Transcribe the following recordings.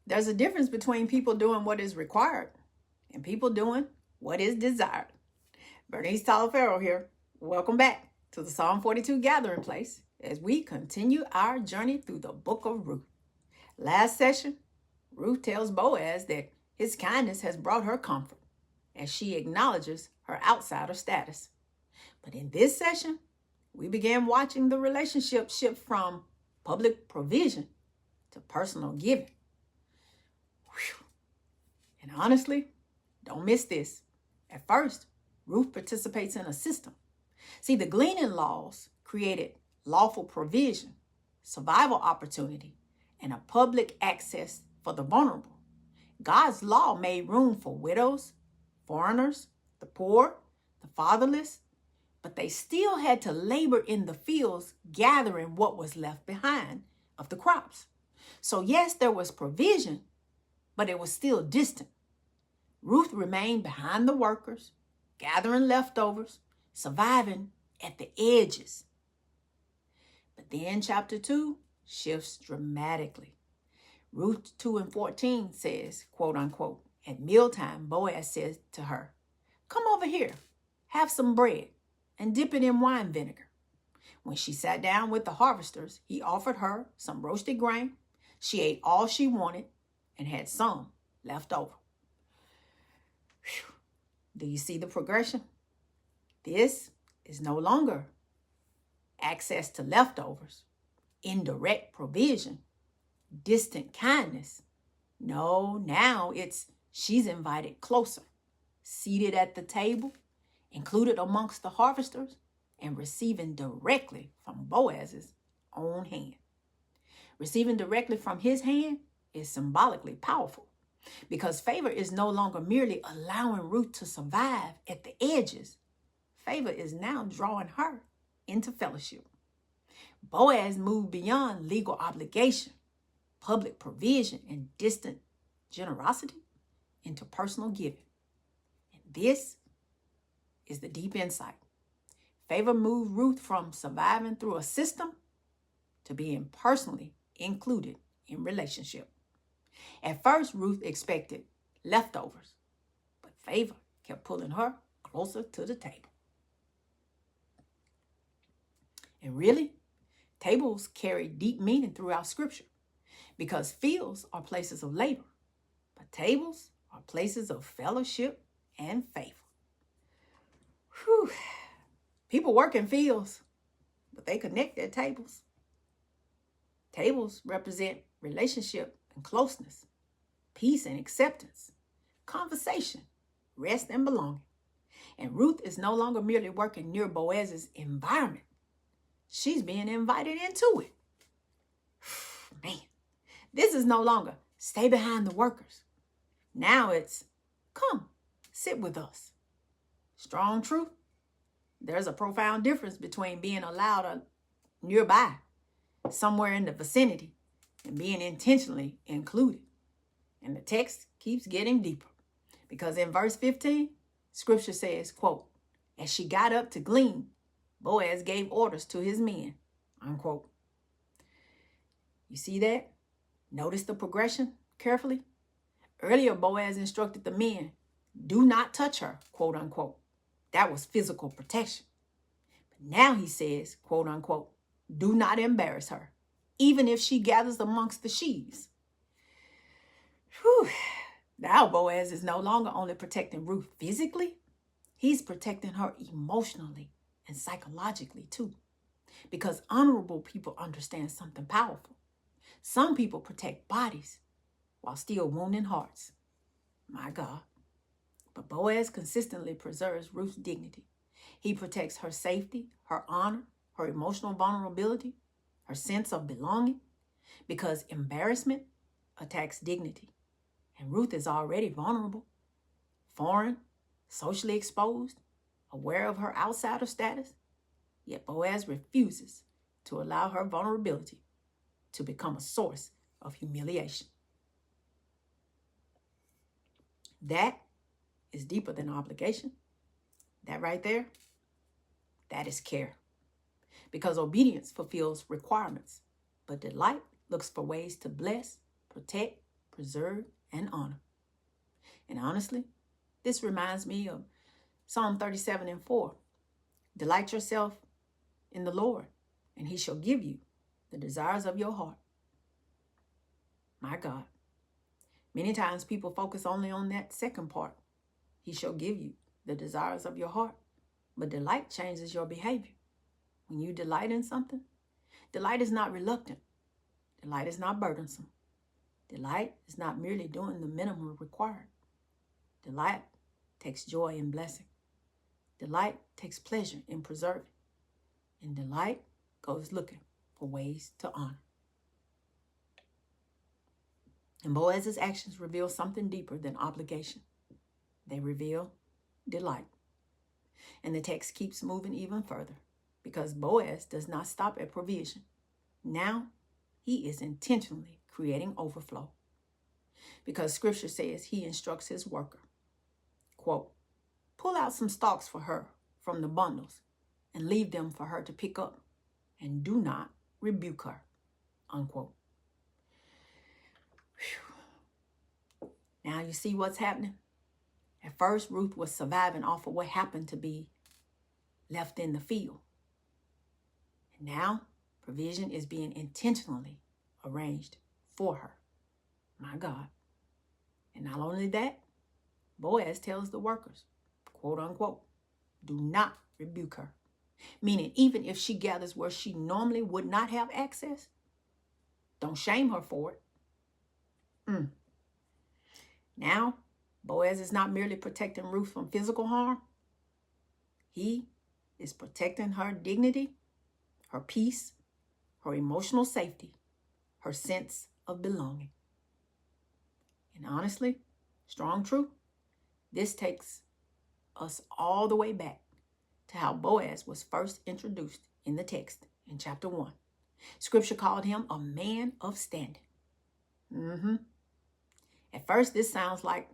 There's a difference between people doing what is required and people doing what is desired. Bernice Talaferro here. Welcome back to the Psalm 42 Gathering Place as we continue our journey through the book of Ruth. Last session, Ruth tells Boaz that his kindness has brought her comfort as she acknowledges her outsider status. But in this session, we began watching the relationship shift from public provision to personal giving. Whew. And honestly, don't miss this. At first, Ruth participates in a system. See, the gleaning laws created lawful provision, survival opportunity, and a public access for the vulnerable. God's law made room for widows, foreigners, the poor, the fatherless, but they still had to labor in the fields gathering what was left behind of the crops. So yes, there was provision, but it was still distant. Ruth remained behind the workers, gathering leftovers, surviving at the edges. But then chapter 2 shifts dramatically. Ruth 2:14 says, quote unquote, at mealtime, Boaz says to her, "Come over here, have some bread and dip it in wine vinegar." When she sat down with the harvesters, he offered her some roasted grain. She ate all she wanted and had some left over. Whew. Do you see the progression? This is no longer access to leftovers, indirect provision, distant kindness. No, now it's she's invited closer, seated at the table, included amongst the harvesters, and receiving directly from Boaz's own hand. Receiving directly from his hand is symbolically powerful because favor is no longer merely allowing Ruth to survive at the edges. Favor is now drawing her into fellowship. Boaz moved beyond legal obligation, public provision, and distant generosity into personal giving. And this is the deep insight. Favor moved Ruth from surviving through a system to being personally included in relationship. At first, Ruth expected leftovers, but favor kept pulling her closer to the table. And really, tables carry deep meaning throughout Scripture because fields are places of labor, but tables are places of fellowship and favor. Whew. People work in fields, but they connect at tables. Tables represent relationship and closeness, peace and acceptance, conversation, rest and belonging. And Ruth is no longer merely working near Boaz's environment. She's being invited into it. Man, this is no longer stay behind the workers. Now it's come, sit with us. Strong truth. There's a profound difference between being allowed nearby, somewhere in the vicinity, and being intentionally included. And the text keeps getting deeper because in verse 15, Scripture says, quote, as she got up to glean, Boaz gave orders to his men, unquote. You see that? Notice the progression carefully. Earlier, Boaz instructed the men, do not touch her, quote unquote. That was physical protection. But now he says, quote unquote, do not embarrass her, even if she gathers amongst the sheaves. Whew. Now Boaz is no longer only protecting Ruth physically, he's protecting her emotionally and psychologically too. Because honorable people understand something powerful. Some people protect bodies while still wounding hearts. My God. But Boaz consistently preserves Ruth's dignity. He protects her safety, her honor, her emotional vulnerability, her sense of belonging, because embarrassment attacks dignity. And Ruth is already vulnerable, foreign, socially exposed, aware of her outsider status. Yet Boaz refuses to allow her vulnerability to become a source of humiliation. That is deeper than obligation. That right there, that is care. Because obedience fulfills requirements, but delight looks for ways to bless, protect, preserved, and honored. And honestly, this reminds me of Psalm 37:4. Delight yourself in the Lord, and he shall give you the desires of your heart. My God. Many times people focus only on that second part. He shall give you the desires of your heart. But delight changes your behavior. When you delight in something, delight is not reluctant. Delight is not burdensome. Delight is not merely doing the minimum required. Delight takes joy in blessing. Delight takes pleasure in preserving. And delight goes looking for ways to honor. And Boaz's actions reveal something deeper than obligation. They reveal delight. And the text keeps moving even further because Boaz does not stop at provision. Now he is intentionally creating overflow because scripture says he instructs his worker, quote, pull out some stalks for her from the bundles and leave them for her to pick up, and do not rebuke her, unquote. Whew. Now you see what's happening? At first, Ruth was surviving off of what happened to be left in the field. And now, provision is being intentionally arranged for her. My God. And not only that, Boaz tells the workers, quote unquote, do not rebuke her. Meaning, even if she gathers where she normally would not have access, don't shame her for it. Now, Boaz is not merely protecting Ruth from physical harm. He is protecting her dignity, her peace, her emotional safety, her sense of belonging. And honestly, strong truth, this takes us all the way back to how Boaz was first introduced in the text in chapter 1. Scripture called him a man of standing. At first, this sounds like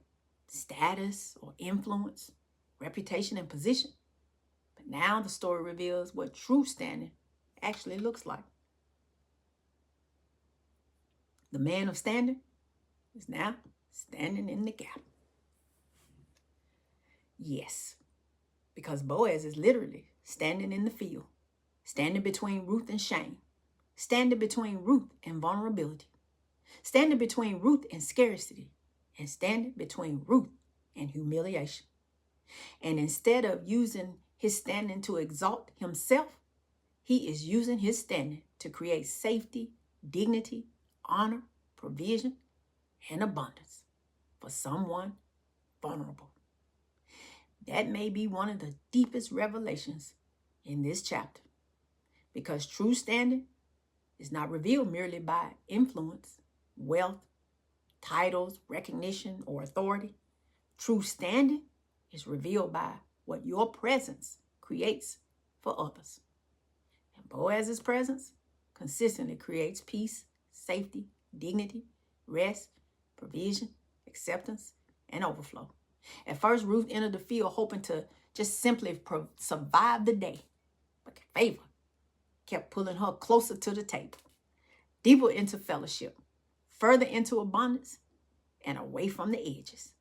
status or influence, reputation and position. But now the story reveals what true standing actually looks like. The man of standing is now standing in the gap. Yes, because Boaz is literally standing in the field, standing between Ruth and shame, standing between Ruth and vulnerability, standing between Ruth and scarcity, and standing between Ruth and humiliation. And instead of using his standing to exalt himself, he is using his standing to create safety, dignity, honor, provision, and abundance for someone vulnerable. That may be one of the deepest revelations in this chapter, because true standing is not revealed merely by influence, wealth, titles, recognition, or authority. True standing is revealed by what your presence creates for others. And Boaz's presence consistently creates peace, safety, dignity, rest, provision, acceptance, and overflow. At first, Ruth entered the field hoping to just simply survive the day. But favor kept pulling her closer to the table, deeper into fellowship, further into abundance, and away from the edges.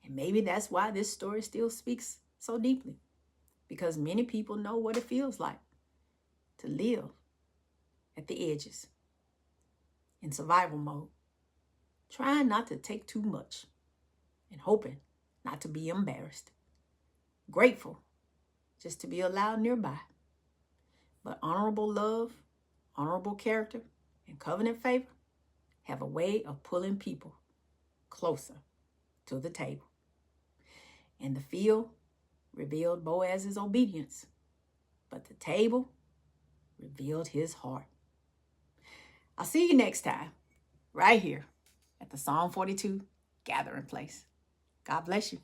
And maybe that's why this story still speaks so deeply, because many people know what it feels like to live at the edges, in survival mode, trying not to take too much and hoping not to be embarrassed, grateful just to be allowed nearby. But honorable love, honorable character, and covenant favor have a way of pulling people closer to the table. And the field revealed Boaz's obedience, but the table revealed his heart. I'll see you next time, right here at the Psalm 42 Gathering Place. God bless you.